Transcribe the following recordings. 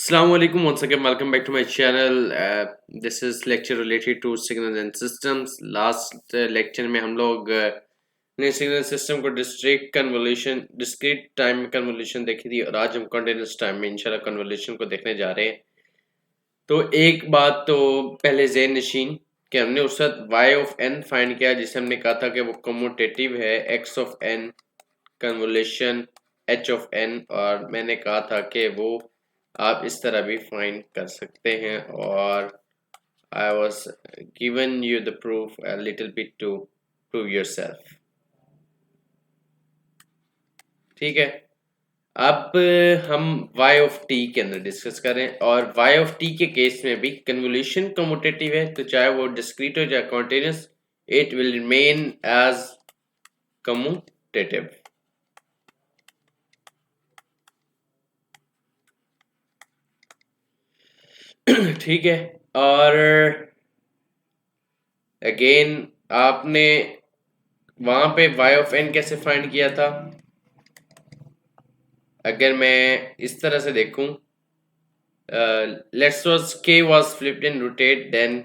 Assalamu alaikum. Once again, welcome back to my channel. This is lecture related to signals and systems. Last lecture में हम लोग ने signal system को discrete time में convolution देखी थी और आज हम कंटिन्यूस टाइम में इंशाल्लाह कन्वोल्यूशन को देखने जा रहे हैं। तो एक बात तो पहले ज़हन नशीन कि हमने उस वक्त y ऑफ n फाइंड किया जिसे हमने कहा था कि वो कम्यूटेटिव है x of n convolution h of n, और मैंने कहा था कि वो आप इस तरह भी फाइंड कर सकते हैं और I was given you the proof a little bit to prove yourself. ठीक है, अब हम y ऑफ t के अंदर डिस्कस करें और y ऑफ t के केस में भी कन्वोल्यूशन कम्यूटेटिव है, तो चाहे वो डिस्क्रीट हो चाहे continuous, it will remain as commutative. ठीक है, और अगेन आपने वहां पे y ऑफ n कैसे फाइंड किया था? अगर मैं इस तरह से देखूं, let's suppose k was flipped and rotate, then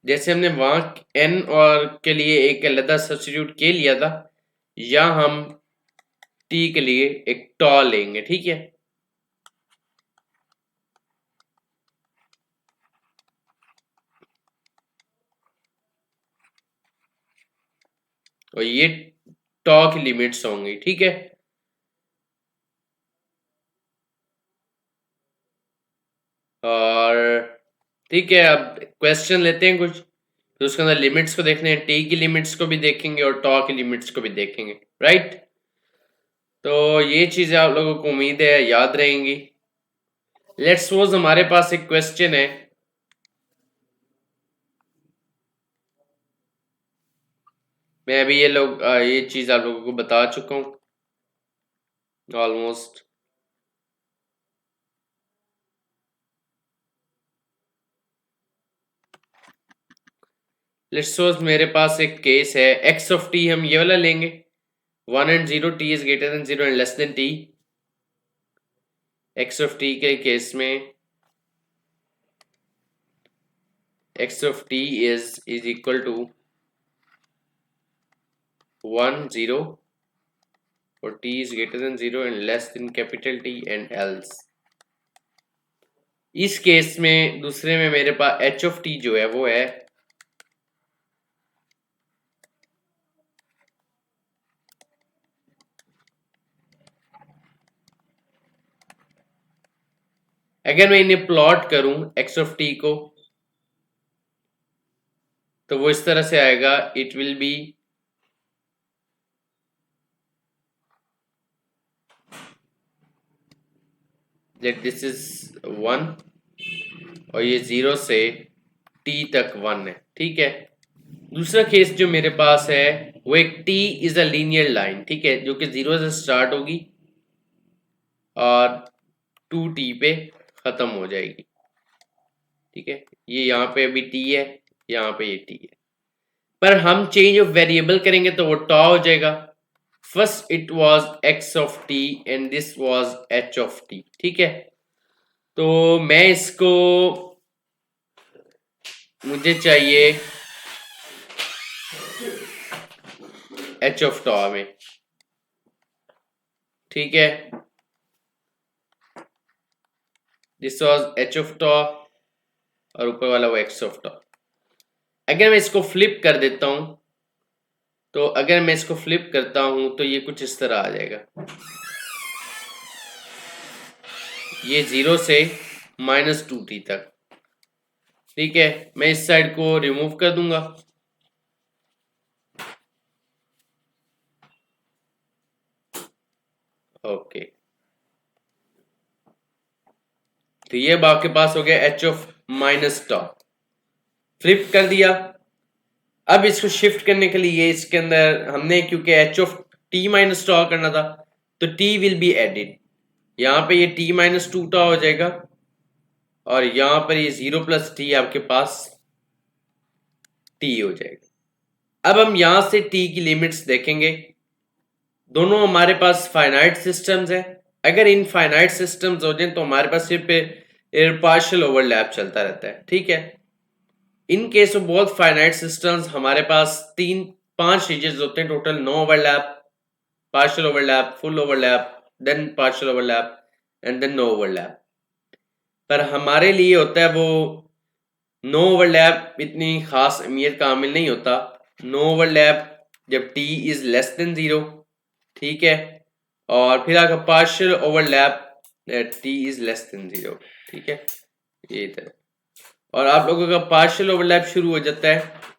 जैसे हमने वहां n और के लिए एक अलग सब्स्टिट्यूट k लिया था, या हम t के लिए एक टॉ लेंगे। ठीक है, और ये टॉ की लिमिट्स होंगी। ठीक है, और ठीक है, अब क्वेश्चन लेते हैं कुछ, तो उसके अंदर लिमिट्स को देखने हैं, टी की लिमिट्स को भी देखेंगे और टॉ की लिमिट्स को भी देखेंगे। राइट, तो ये चीजें आप लोगों को उम्मीद है याद रहेंगी। लेट्स सपोज हमारे पास एक क्वेश्चन है, मैं अभी ये चीज आप लोगों को बता चुका हूं ऑलमोस्ट। लेट्स सपोज मेरे पास एक केस है x ऑफ t, हम ये वाला लेंगे 1 and 0, t is greater than 0 and less than t। x of t के केस में x of t is equal to 1 0 और t is greater than 0 and less than capital T and else। इस case में दूसरे में मेरे पास h of t जो है वो है अगर मैं इन्हें प्लॉट करूं x of t को, तो वो इस तरह से आएगा, it will B that this is 1 और ये 0 से t तक 1 है। ठीक है, दूसरा केस जो मेरे पास है वो एक t is a linear line, ठीक है, जो कि 0 से स्टार्ट होगी और 2t पे खत्म हो जाएगी। ठीक है, ये यहाँ पे अभी t है, यहाँ पे ये t है, पर हम चेंज ऑफ वेरिएबल करेंगे तो वो टॉ हो जाएगा। First it was x of t and this was h of t। ठीक है, तो मैं इसको, मुझे चाहिए h ऑफ टॉ में। ठीक है, दिस वाज h ऑफ टॉ और ऊपर वाला वो x ऑफ टॉ। अगर मैं इसको फ्लिप कर देता हूं, तो अगर मैं इसको फ्लिप करता हूं तो ये कुछ इस तरह आ जाएगा, ये 0 से -2t तक। ठीक है, मैं इस साइड को रिमूव कर दूंगा। ओके, तो ये आपके पास हो गया h of minus tau, flip कर दिया। अब इसको शिफ्ट करने के लिए इसके अंदर हमने, क्योंकि h ऑफ t माइनस टॉ करना था, तो टी विल बी एडिड, यहाँ पे ये टी माइनस 2 टा हो जाएगा और यहाँ पर ये 0 प्लस टी आपके पास टी हो जाएगा। अब हम यहाँ से टी की लिमिट्स देखेंगे। दोनों हमारे पास फाइनाइट सिस्टम्स हैं। अगर इनफाइनाइट सिस्टम्स हो जाए तो हमारे पास सिर्फ पार्शियल ओवरलैप चलता रहता है, ठीक है। In case of both finite systems हमारे पास 5 स्टेजेस होते हैं total, no overlap, partial overlap, full overlap, then partial overlap and then no overlap। पर हमारे लिए होता है वो नो ओवरलैप इतनी खास अहमियत का हामिल नहीं होता। नो ओवरलैप जब t इज लेस देन 0, ठीक है, और फिर आपका partial overlap t is less then 0, ठीक है, ये इधर। और आप लोगों का पार्शियल ओवरलैप शुरू हो जाता है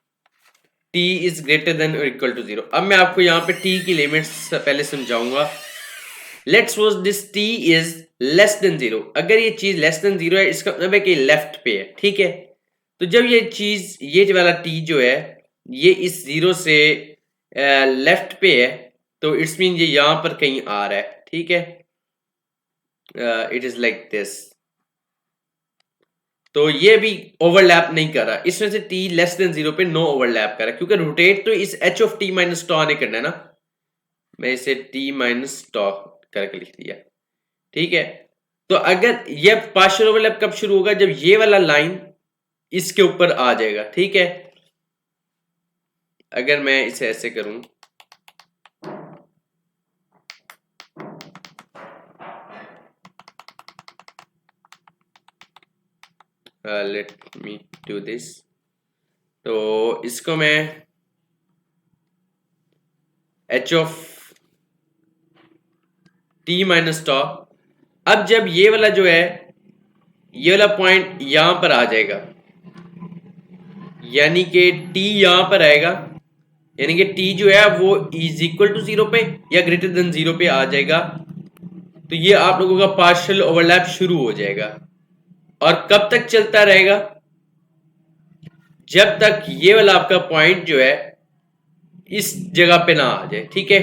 t इज ग्रेटर देन और इक्वल टू 0। अब मैं आपको यहाँ पे t की लिमिट्स पहले समझाऊंगा। Let's suppose this t is less then 0। अगर ये चीज लेस देन 0 है, इसका मतलब है कि लेफ्ट पे है, ठीक है। तो जब ये चीज, ये वाला t जो है, ये इस 0 से लेफ्ट पे है, तो इट्स मीन ये यहां पर कहीं आ रहा है, ठीक है। It is like this. तो ये भी ओवरलैप नहीं कर रहा, इसमें से t लेस देन 0 पे नो ओवरलैप कर रहा है, क्योंकि रोटेट तो इस h ऑफ t माइनस टॉ ने करना है ना। मैं इसे t माइनस टॉ करके लिख दिया, ठीक है। तो अगर ये पार्शियल ओवरलैप कब शुरू होगा, जब ये वाला लाइन इसके ऊपर आ जाएगा, ठीक है। अगर मैं इसे ऐसे करूं, लेट मी डू दिस, तो इसको मैं h ऑफ t माइनस टॉ, अब जब ये वाला जो है, ये वाला पॉइंट यहां पर आ जाएगा, यानी कि t यहां पर आएगा, यानी कि t जो है वो इज इक्वल टू 0 पे या ग्रेटर देन 0 पे आ जाएगा, तो ये आप लोगों का पार्शियल ओवरलैप शुरू हो जाएगा। और कब तक चलता रहेगा, जब तक ये वाला आपका पॉइंट जो है इस जगह पे ना आ जाए, ठीक है।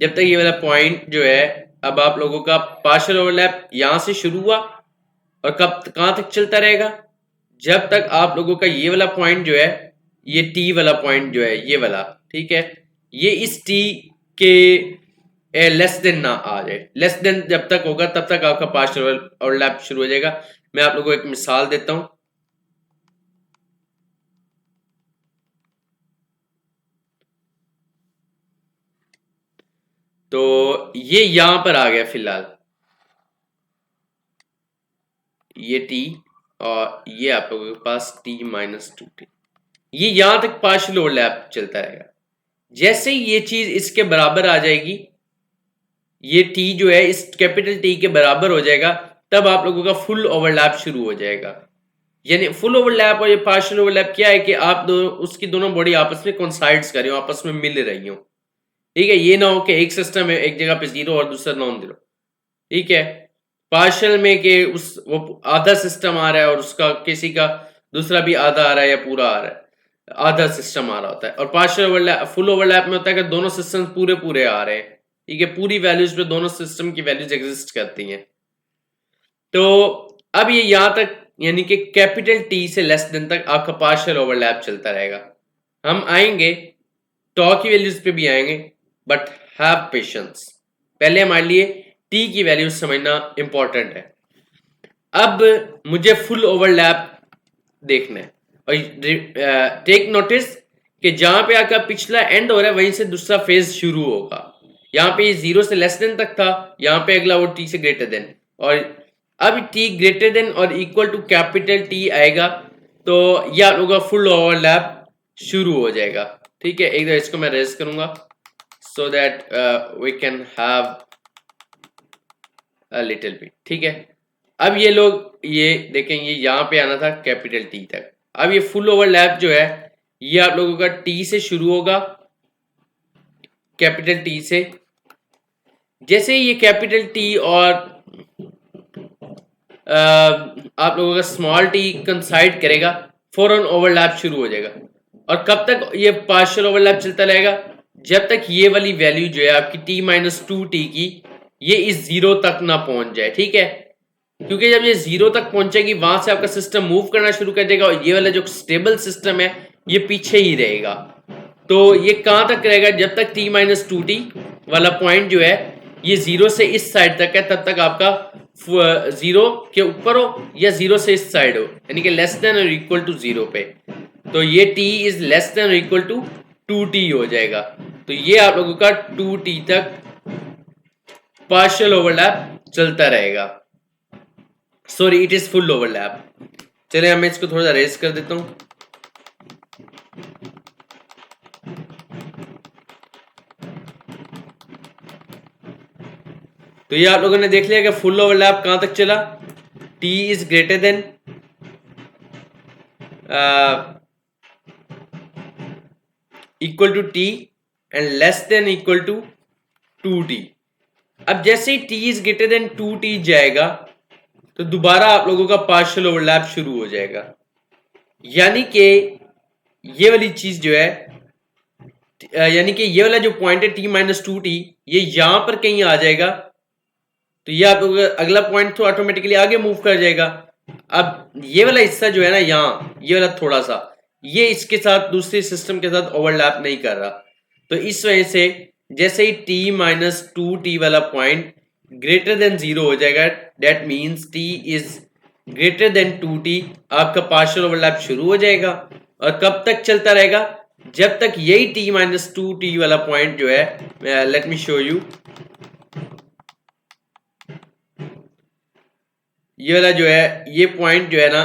जब तक ये वाला पॉइंट जो है, अब आप लोगों का पार्शियल ओवरलैप यहां से शुरू हुआ और कहां तक चलता रहेगा, जब तक आप लोगों का ये वाला पॉइंट जो है, ये टी वाला पॉइंट जो है, ये वाला, ठीक है, ये इस टी के लेस देन ना आ जाए। लेस देन जब तक होगा तब तक आपका पार्शियल ओवरलैप शुरू हो जाएगा। मैं आप लोगों को एक मिसाल देता हूं। तो ये यहां पर आ गया फिलहाल, ये टी, और ये आप लोगों के पास टी माइनस 2t, ये यहां तक पार्शियल ओवरलैप चलता रहेगा। जैसे ही ये चीज इसके बराबर आ जाएगी, ये t जो है इस कैपिटल T के बराबर हो जाएगा, तब आप लोगों का फुल ओवरलैप शुरू हो जाएगा। यानी फुल ओवरलैप और ये पार्शियल ओवरलैप क्या है कि आप उसकी दोनों बॉडी आपस में कोइंसाइड्स कर रही हो, आपस में मिल रही हो, ठीक है। ये ना हो कि एक सिस्टम है एक जगह पे 0 और दूसरा नॉन 0, ठीक है। पार्शियल में कि वो आधा सिस्टम आ रहा है और उसका किसी का दूसरा भी आधा आ रहा है या पूरा आ रहा है, आधा सिस्टम आ रहा होता है। और पार्शियल ओवरलैप, फुल ओवरलैप में होता है कि दोनों सिस्टम पूरे पूरे आ रहे हैं, ठीक है, पूरी वैल्यूज पे दोनों सिस्टम की वैल्यूज एग्जिस्ट करती हैं। तो अब ये यहां तक, यानी कि कैपिटल टी से लेस देन तक आपका पार्शियल ओवरलैप चलता रहेगा। हम आएंगे टॉ की वैल्यूज पे भी आएंगे, बट हैव पेशेंस, पहले हमारे लिए टी की वैल्यूज समझना इंपॉर्टेंट है। अब मुझे फुल ओवरलैप देखना है, और टेक नोटिस कि जहां पे आपका पिछला एंड हो रहा है वहीं से दूसरा फेज शुरू होगा। यहाँ पे 0 से लेस देन तक था, यहाँ पे अगला वो टी से ग्रेटर देन, और अब टी ग्रेटर देन और इक्वल टू कैपिटल टी आएगा, तो ये आप लोगों का फुल ओवरलैप शुरू हो जाएगा, ठीक है। एक बार इसको मैं रेज करूंगा so that we can have a little bit, ठीक है। अब ये लोग ये देखेंगे, यहाँ पे आना था कैपिटल टी तक। अब ये फुल ओवरलैप जो है, ये आप लोगों का टी से शुरू होगा, कैपिटल टी से। जैसे ये कैपिटल टी और आप लोगों का स्मॉल टी कंसाइड करेगा, फौरन ओवरलैप शुरू हो जाएगा। और कब तक ये पार्शियल ओवरलैप चलता रहेगा, जब तक ये वाली वैल्यू जो है आपकी t माइनस टू टी की ये इस जीरो तक ना पहुंच जाए, ठीक है। क्योंकि जब ये जीरो तक पहुंचेगी वहां से आपका सिस्टम मूव करना शुरू कर देगा और ये वाला जो स्टेबल सिस्टम है ये पीछे ही रहेगा। तो ये कहां तक रहेगा, जब तक t माइनस टू टी वाला पॉइंट जो है ये जीरो से इस साइड तक है, तब तक आपका जीरो के ऊपर हो या जीरो से इस साइड हो, यानी कि लेस देन और इक्वल टू जीरो पे। तो ये t इज लेस देन और इक्वल टू टू टी हो जाएगा। तो ये आप लोगों का टू टी तक पार्शियल ओवरलैप चलता रहेगा, sorry it is full overlap. चलिए मैं इसको थोड़ा सा रेज कर देता हूं। तो ये आप लोगों ने देख लिया कि फुल ओवरलैप कहां तक चला, t is greater than equal to T and less than equal to two T. अब जैसे ही t is greater than two T जाएगा तो दोबारा आप लोगों का पार्शियल ओवरलैप शुरू हो जाएगा, यानी कि ये वाली चीज जो है यानी कि ये वाला जो पॉइंट है t माइनस टू टी ये यहां पर कहीं आ जाएगा। तो ये आप लोगों का अगला पॉइंट तो ऑटोमेटिकली आगे मूव कर जाएगा। अब ये वाला हिस्सा जो है ना यहाँ ये वाला थोड़ा सा ये इसके साथ दूसरे सिस्टम के साथ ओवरलैप नहीं कर रहा। तो इस वजह से जैसे ही t माइनस टू टी वाला पॉइंट ग्रेटर देन जीरो हो जाएगा, that means t is greater than two T, आपका पार्शियल ओवरलैप शुरू हो जाएगा। और कब तक चलता रहेगा, जब तक यही t माइनस टू टी वाला पॉइंट जो है, लेट मी शो यू, ये वाला जो है ये पॉइंट जो है ना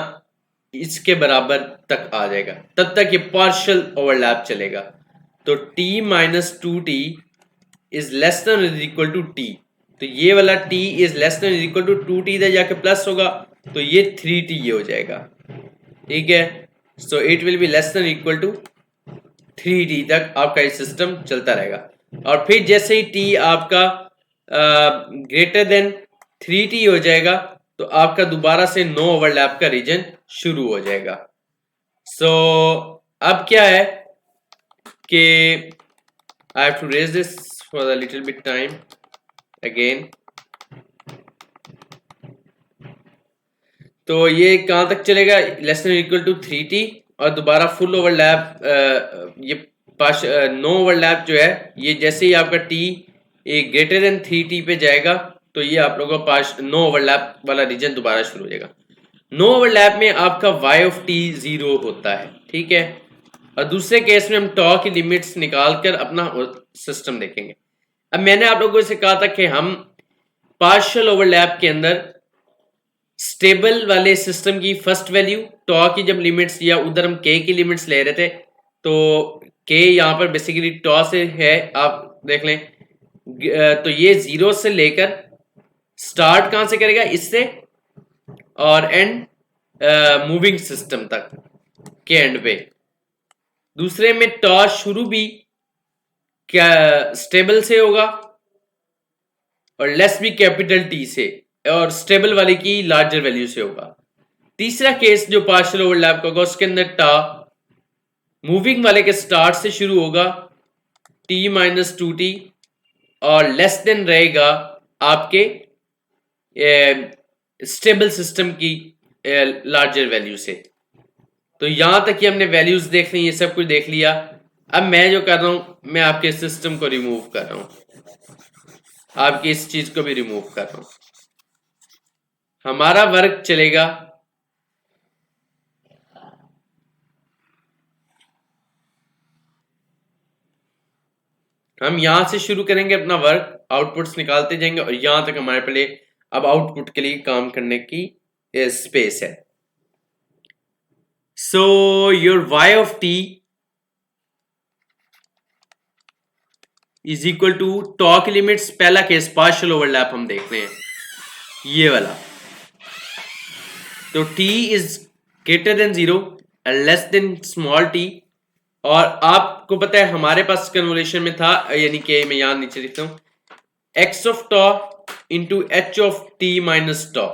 इसके बराबर तक आ जाएगा, तब तक ये पार्शियल ओवरलैप चलेगा। तो t minus two T is less than is equal to T. तो ये वाला t is less than is equal to two T इधर जाके प्लस होगा तो ये थ्री टी ये हो जाएगा, ठीक है। So it will be less than equal to three T तक आपका ये सिस्टम चलता रहेगा। और फिर जैसे ही t आपका ग्रेटर देन थ्री टी हो जाएगा तो आपका दोबारा से नो ओवरलैप का रीजन शुरू हो जाएगा। सो अब क्या है कि I have to raise this for a little bit time again. तो ये कहां तक चलेगा, less than equal to three T और दोबारा फुल ओवरलैप, ये नो ओवरलैप जो है ये जैसे ही आपका T greater than three T पे जाएगा तो ये आप लोगों का पास नो ओवरलैप वाला रीजन दोबारा शुरू हो जाएगा। नो ओवरलैप में आपका y ऑफ t जीरो होता है, ठीक है। और दूसरे केस में हम टॉ की लिमिट्स निकाल कर अपना सिस्टम देखेंगे। अब मैंने आप लोगों से कहा था कि हम पार्शियल ओवरलैप के अंदर स्टेबल वाले सिस्टम की फर्स्ट वैल्यू टॉ की जब लिमिट्स या उधर हम k की लिमिट्स ले रहे थे, तो k यहाँ पर बेसिकली टॉ से है, आप देख लें। तो ये जीरो से लेकर स्टार्ट कहां से करेगा, इससे और एंड मूविंग सिस्टम तक के एंड पे। दूसरे में टॉ शुरू भी क्या स्टेबल से होगा और लेस भी कैपिटल टी से, और स्टेबल वाले की लार्जर वैल्यू से होगा। तीसरा केस जो पार्शियल ओवरलैप का होगा उसके अंदर टॉ मूविंग वाले के स्टार्ट से शुरू होगा t माइनस टू टी और लेस देन रहेगा आपके स्टेबल सिस्टम की लार्जर वैल्यू से। तो यहां तक कि हमने वैल्यूज देख ली, ये सब कुछ देख लिया। अब मैं जो कर रहा हूं मैं आपके सिस्टम को रिमूव कर रहा हूं, आपकी इस चीज को भी रिमूव कर रहा हूं। हमारा वर्क चलेगा हम यहां से शुरू करेंगे अपना वर्क, आउटपुट्स निकालते जाएंगे और यहां तक हमारे पहले अब आउटपुट के लिए काम करने की स्पेस है। So your y of t is equal to tau की लिमिट्स, पहला केस पार्शियल ओवरलैप हम देख रहे हैं ये वाला। तो t is greater than zero and less then small t। और आपको पता है हमारे पास कन्वोल्यूशन में था, यानी कि मैं यहां नीचे लिखता हूं x of tau into H of T minus tau.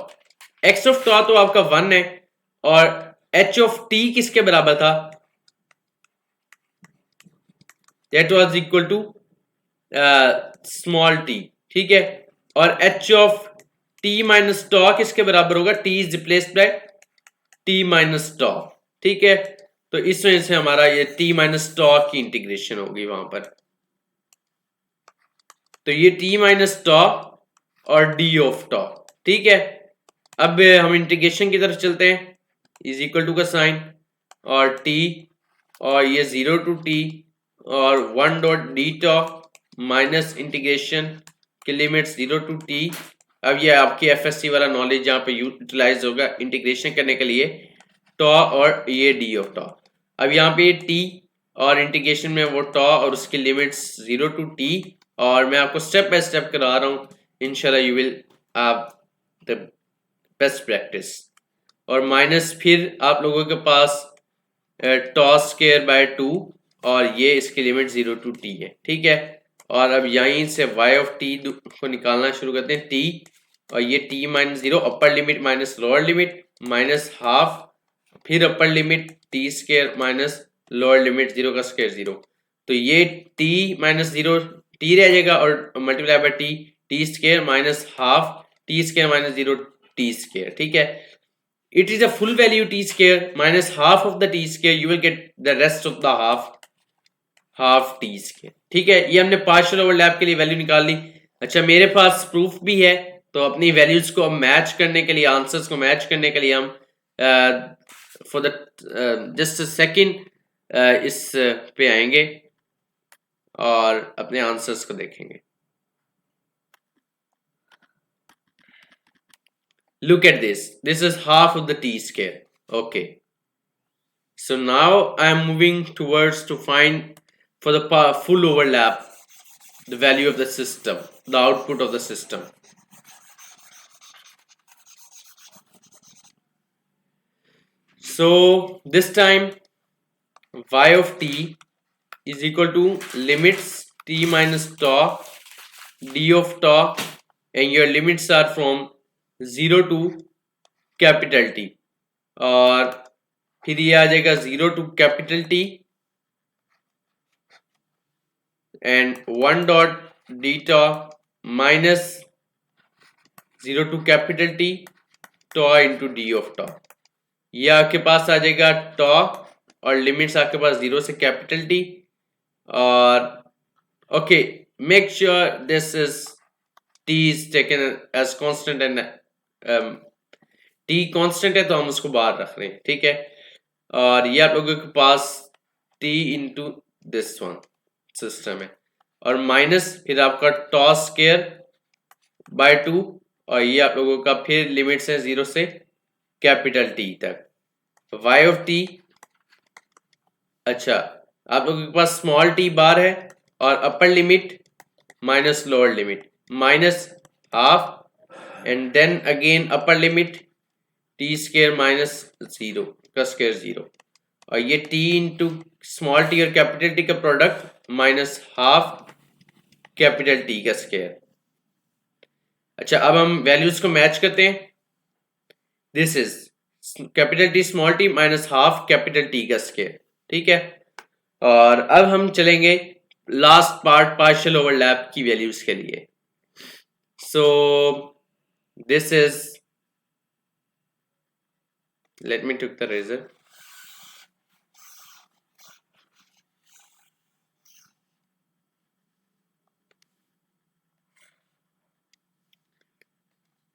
X of tau तो आपका 1 है और एच ऑफ टी किसके बराबर था, that was equal to small T, ठीक है। और H of T minus tau किसके बराबर होगा, T is replaced by T minus tau, ठीक है। तो इस वजह से हमारा ये टी माइनस टॉ की इंटीग्रेशन होगी वहां पर। तो ये टी माइनस टॉ और डी ऑफ टॉ, ठीक है। अब हम इंटीग्रेशन की तरफ चलते हैं, इज इक्वल टू का साइन और टी और ये 0 टू टी और 1 dot D tau minus integration के लिमिट 0 टू टी। अब ये आपकी एफएससी वाला नॉलेज यहाँ पे यूटिलाइज होगा इंटीग्रेशन करने के लिए, टॉ और ये डी ऑफ टॉ। अब यहाँ पे टी और इंटीग्रेशन में वो टॉ और उसके लिमिट्स 0 टू टी, और मैं आपको स्टेप बाय स्टेप करा रहा हूँ, इंशाल्लाह you will have the best practice. और माइनस फिर आप लोगों के पास टॉ स्क्वायर बाय 2 और ये इसकी लिमिट 0 टू टी है, ठीक है। और अब यहीं से y ऑफ टी को निकालना शुरू करते हैं, t और ये t minus 0 upper limit minus lower limit minus half, फिर upper limit T square minus lower limit 0 का स्क्वायर 0। तो ये t माइनस 0 t रह जाएगा और multiply by T square minus half T square minus 0 T square, ठीक है। It is a full value t square minus half of the t square, you will get the rest of the half t square, ठीक है। ये हमने partial overlap के लिए value निकाल ली। अच्छा, मेरे पास प्रूफ भी है, तो अपनी वैल्यूज को मैच करने के लिए, आंसर्स को मैच करने के लिए हम फॉर द जस्ट सेकंड इस पे आएंगे और अपने आंसर्स को देखेंगे। Look at this. This is half of the t square. Okay. So now I am moving towards to find for the full overlap the value of the system, the output of the system. So this time y of t is equal to limits t minus tau d of tau, and your limits are from 0 to capital T, और फिर ये आ जाएगा 0 to capital T and 1 dot D tau minus 0 to capital T tau into D of tau. ये आपके पास आ जाएगा टॉ और limits आपके पास 0 से कैपिटल T, और okay make sure this is T is taken as constant and T constant है तो हम उसको बाहर रख रहे हैं, ठीक है। और ये आप लोगों के पास T into this one system है, और माइनस फिर आपका टॉ स्क्वायर बाय 2, और ये आप लोगों का फिर लिमिट्स है 0 से कैपिटल T तक। y ऑफ t, अच्छा आप लोगों के पास स्मॉल t बार है और upper limit minus lower limit minus half and then again upper limit t square minus 0 का स्क्वायर 0, और ये t इंटू स्मॉल t और कैपिटल T का product minus half capital T का स्क्वायर। अच्छा, अब हम वैल्यूज को मैच करते हैं। This is capital T small t minus half capital T का स्क्वायर, ठीक है। और अब हम चलेंगे लास्ट पार्ट पार्शियल ओवरलैप की वैल्यूज के लिए। So this is, let me took the razor.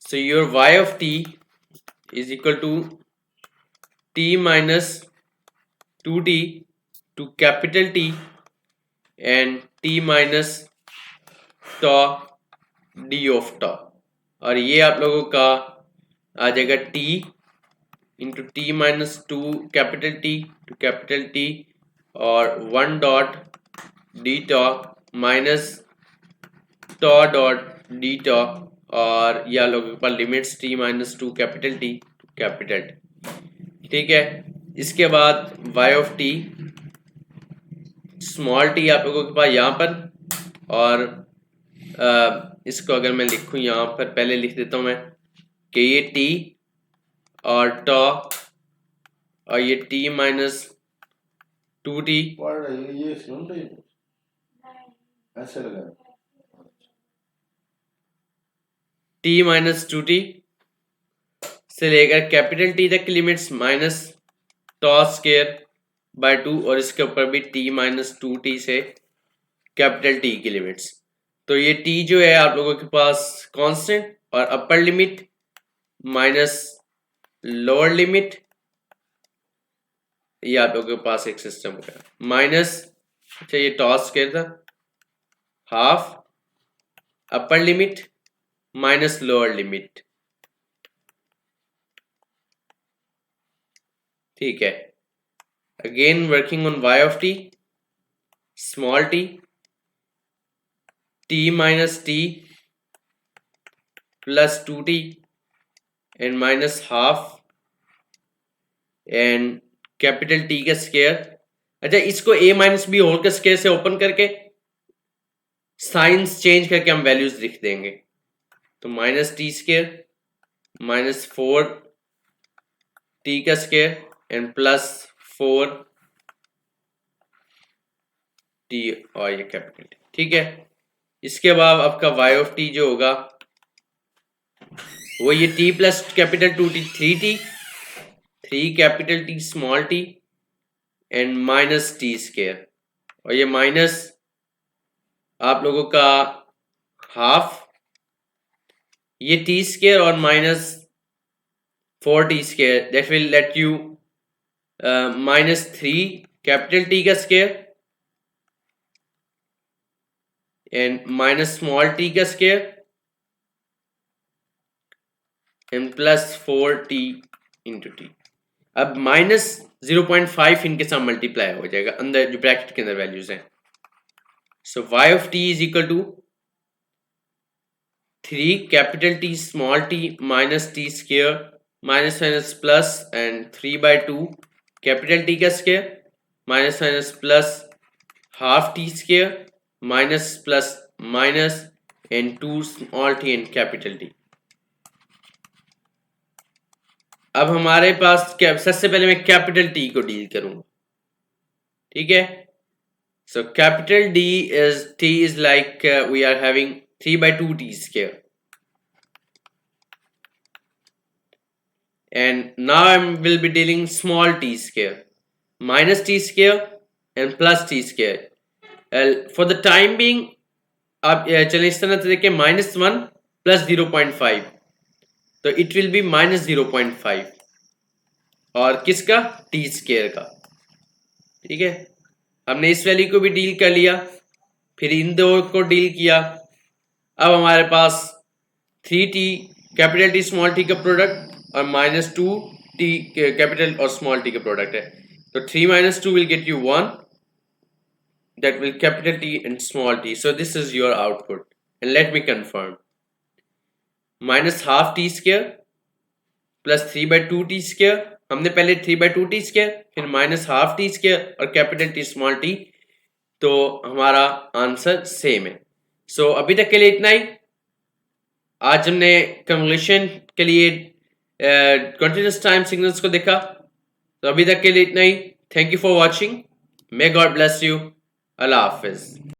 So your y of t is equal to t minus 2t to capital T and t minus tau d of tau, और ये आप लोगों का आ जाएगा t into T minus 2 capital T to capital T और 1 dot D tau minus tau dot D tau, और या लोगों के पास limits t minus 2 capital T to capital T, ठीक है। इसके बाद y of t small t आप लोगों के पास यहाँ पर, और इसको अगर मैं लिखूँ यहाँ पर, पहले लिख देता हूँ मैं कि ये t और टॉ और ये t माइनस 2t, ऐसे लगा टी माइनस टू टी से लेकर कैपिटल टी तक की limits minus tau square by 2 और इसके ऊपर भी टी माइनस टू टी से कैपिटल टी की लिमिट्स। तो ये टी जो है आप लोगों के पास कांस्टेंट और upper limit minus lower limit, ये आप लोगों के पास एक सिस्टम होगा माइनस, अच्छा ये टॉ स्केयर था, हाफ अपर लिमिट माइनस लोअर लिमिट, ठीक है। Again working on y of T, small T minus T plus two T and minus half and capital T का स्केयर। अच्छा इसको a माइनस बी होल के square से open करके science change करके हम वैल्यूज लिख देंगे। तो minus T square minus 4 T का स्केयर एंड प्लस 4 टी और ये कैपिटल टी, ठीक है। इसके बाद आपका y ऑफ टी जो होगा वो ये t plus capital two T, three capital T small T and minus T square, और ये माइनस आप लोगों का हाफ ये टी स्केयर और minus 4 T square, that will let you minus 3 capital T का square and minus small T का square and plus 4 T into T. अब माइनस 0.5 इनके साथ मल्टीप्लाई हो जाएगा अंदर जो ब्रैकेट के अंदर वैल्यूज हैं। So y of t is equal to 3 capital T small T minus T square minus minus plus and 3/2 capital T का square minus minus plus half T square minus plus minus and 2 small T and capital T. अब हमारे पास सबसे पहले मैं capital T को deal करूंगा, ठीक है। So capital D is T is like we are having 3/2 T square and now I will be dealing small t square minus t square and plus t square. For the time being आप चलिए इस तरह से देखिए -1 plus 0.5, तो it will B -0.5 और किसका T square का, ठीक है। हमने इस वैल्यू को भी डील कर लिया, फिर इन दो को डील किया। अब हमारे पास 3t capital T small T का प्रोडक्ट और -2 टी कैपिटल और स्मॉल टी का प्रोडक्ट है। तो 3 - 2 will get you 1, that will capital T and small t. So this is your output, and let me confirm. Minus half t square plus 3/2 t square, हमने पहले 3/2 t square फिर minus half T square और capital T small T, तो हमारा answer same है। सो अभी तक के लिए इतना ही। आज हमने कन्वोल्यूशन के लिए कंटिन्यूस टाइम सिग्नल्स को देखा, तो अभी तक के लिए इतना ही। Thank you for watching, may God bless you, अल्लाह हाफिज।